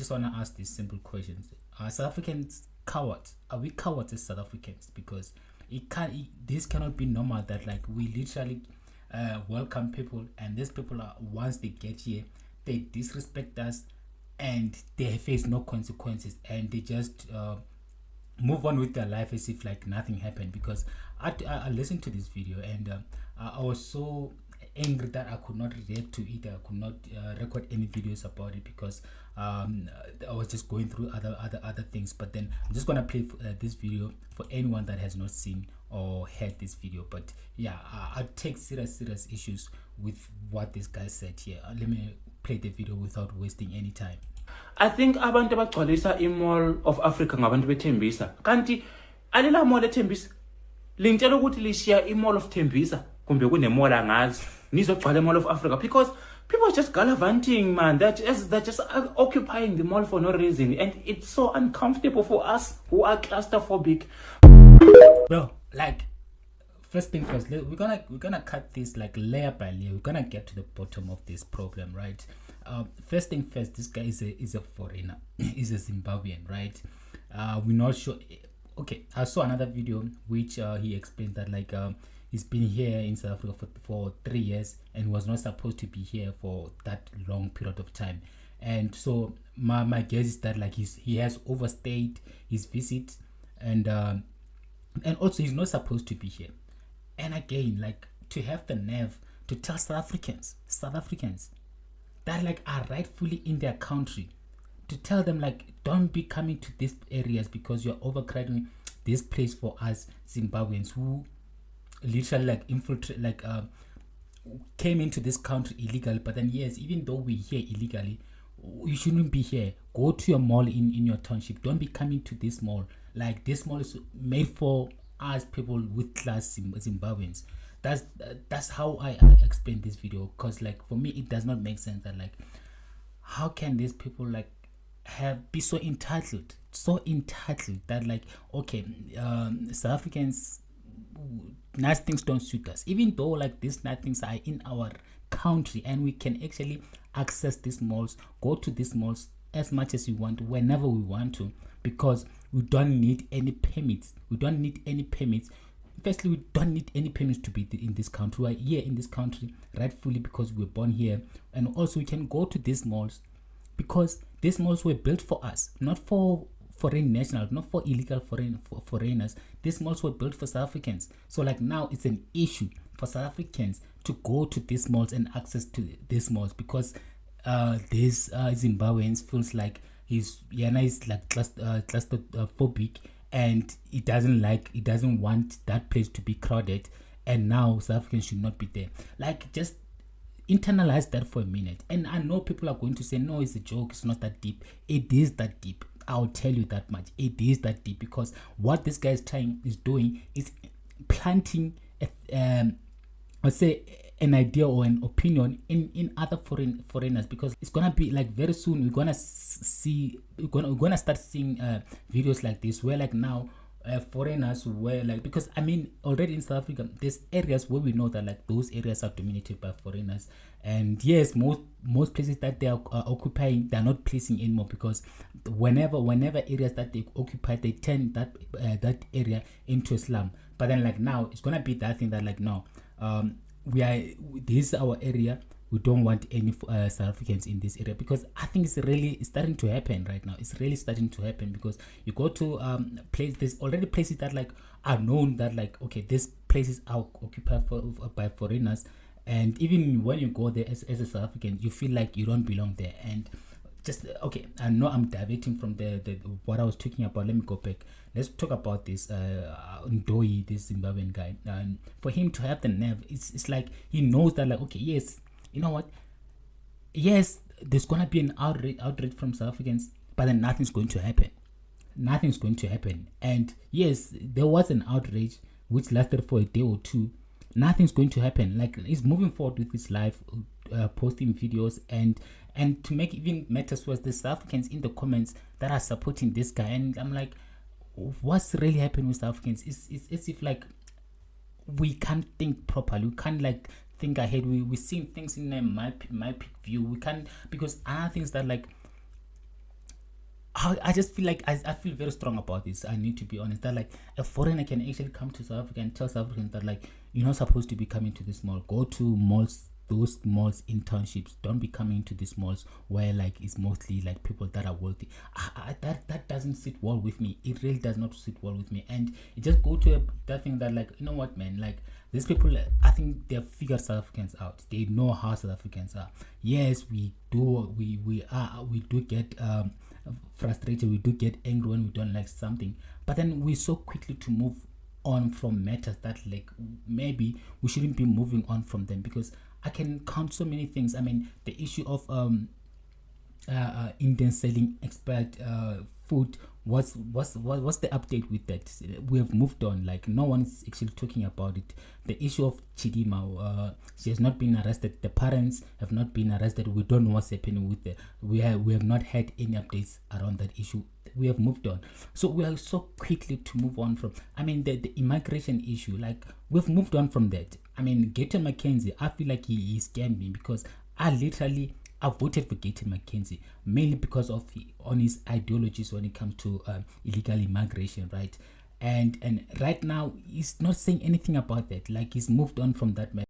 just want to ask these simple questions. Are South Africans cowards? Are we cowards as South Africans? Because this cannot be normal that like we literally welcome people, and these people are, once they get here, they disrespect us and they face no consequences, and they just move on with their life as if like nothing happened. Because I listened to this video, and I was so angry that I could not react to it. I could not record any videos about it because I was just going through other things. But then I'm just gonna play this video for anyone that has not seen or heard this video. But yeah, I take serious issues with what this guy said here. Let me play the video without wasting any time. I think abantu abagcwalisa imall of Africa ngabantu beThembisa. Kanti alela mall eThembisa lingitshela ukuthi lishiya imall of Thembisa kumbe kunemall angazi nizogcwala imall of Africa, because people are just gallivanting, man. They're just occupying the mall for no reason, and it's so uncomfortable for us who are claustrophobic. Bro, like, first thing first, we're gonna cut this like layer by layer. We're gonna get to the bottom of this problem, right? First thing first, this guy is a foreigner. He's a Zimbabwean, right? We're not sure. Okay, I saw another video which he explained that like he's been here in South Africa for 3 years and was not supposed to be here for that long period of time. And so my guess is that like he has overstayed his visit, and also he's not supposed to be here. And again, like, to have the nerve to tell South Africans that like are rightfully in their country, to tell them like don't be coming to these areas because you're overcrowding this place for us Zimbabweans who literally like infiltrate, like came into this country illegally. But then yes, even though we're here illegally, you shouldn't be here. Go to your mall in your township. Don't be coming to this mall. Like, this mall is made for us people with class Zimbabweans. That's how I explain this video, because like for me it does not make sense that like how can these people like be so entitled that like, okay, South Africans, nice things don't suit us, even though like these nice things are in our country and we can actually access these malls, go to these malls as much as we want, whenever we want to, because we don't need any permits. Firstly, we don't need any permits to be in this country. We are here in this country rightfully because we were born here, and also we can go to these malls because these malls were built for us, not for foreign nationals, not for illegal foreigners. These malls were built for South Africans. So like now it's an issue for South Africans to go to these malls and access to these malls, because these Zimbabweans feels like he's like claustrophobic, and he doesn't want that place to be crowded, and now South Africans should not be there. Like, just internalize that for a minute. And I know people are going to say, no, it's a joke, it's not that deep. It is that deep. I'll tell you that much. It is that deep, because what this guy is doing is planting let's say an idea or an opinion in other foreigners, because it's gonna be like very soon we're gonna start seeing videos like this where like now foreigners were like, because I mean already in South Africa there's areas where we know that like those areas are dominated by foreigners, and yes, most places that they are occupying, they're not placing anymore, because whenever areas that they occupy, they turn that area into a slum. But then like now it's gonna be that thing that like now this is our area, we don't want any South Africans in this area, because I think it's really starting to happen right now. It's really starting to happen, because you go to there's already places that like are known that like, okay, these places are occupied by foreigners, and even when you go there as a South African, you feel like you don't belong there. And just okay, I know I'm diverting from the what I was talking about. Let me go back. Let's talk about this Ndoi, this Zimbabwean guy. For him to have the nerve, it's like he knows that like, okay, yes, you know what, yes, there's gonna be an outrage from South Africans, but then nothing's going to happen. And yes, there was an outrage which lasted for a day or two. Nothing's going to happen. Like, he's moving forward with his life, posting videos, and to make even matters worse, the South Africans in the comments that are supporting this guy. And I'm like, what's really happening with South Africans? It's as if like we can't think properly. We can't like think ahead. We're seeing things in a myopic view. We can't, because other things that like I just feel like I feel very strong about this. I need to be honest that like a foreigner can actually come to South Africa and tell South Africans that like you're not supposed to be coming to this mall. Go to malls, those malls in townships. Don't be coming to these malls where like it's mostly like people that are wealthy. That doesn't sit well with me. It really does not sit well with me. And it just go to that thing that like, you know what, man, like these people, I think they've figured South Africans out. They know how South Africans are. Yes, we do get frustrated, we do get angry when we don't like something, but then we so quickly to move on from matters that like maybe we shouldn't be moving on from them, because I can count so many things. I mean, the issue of Indian selling expired food. What's the update with that? We have moved on. Like no one's actually talking about it. The issue of Chidima, she has not been arrested. The parents have not been arrested. We don't know what's happening with the. We have not had any updates around that issue. We have moved on. So we are so quickly to move on from. I mean, the immigration issue. Like we've moved on from that. I mean, Gaten McKenzie. I feel like he scammed me, because I voted for Gaten McKenzie mainly because of on his ideologies when it comes to illegal immigration, right? And right now he's not saying anything about that. Like he's moved on from that matter.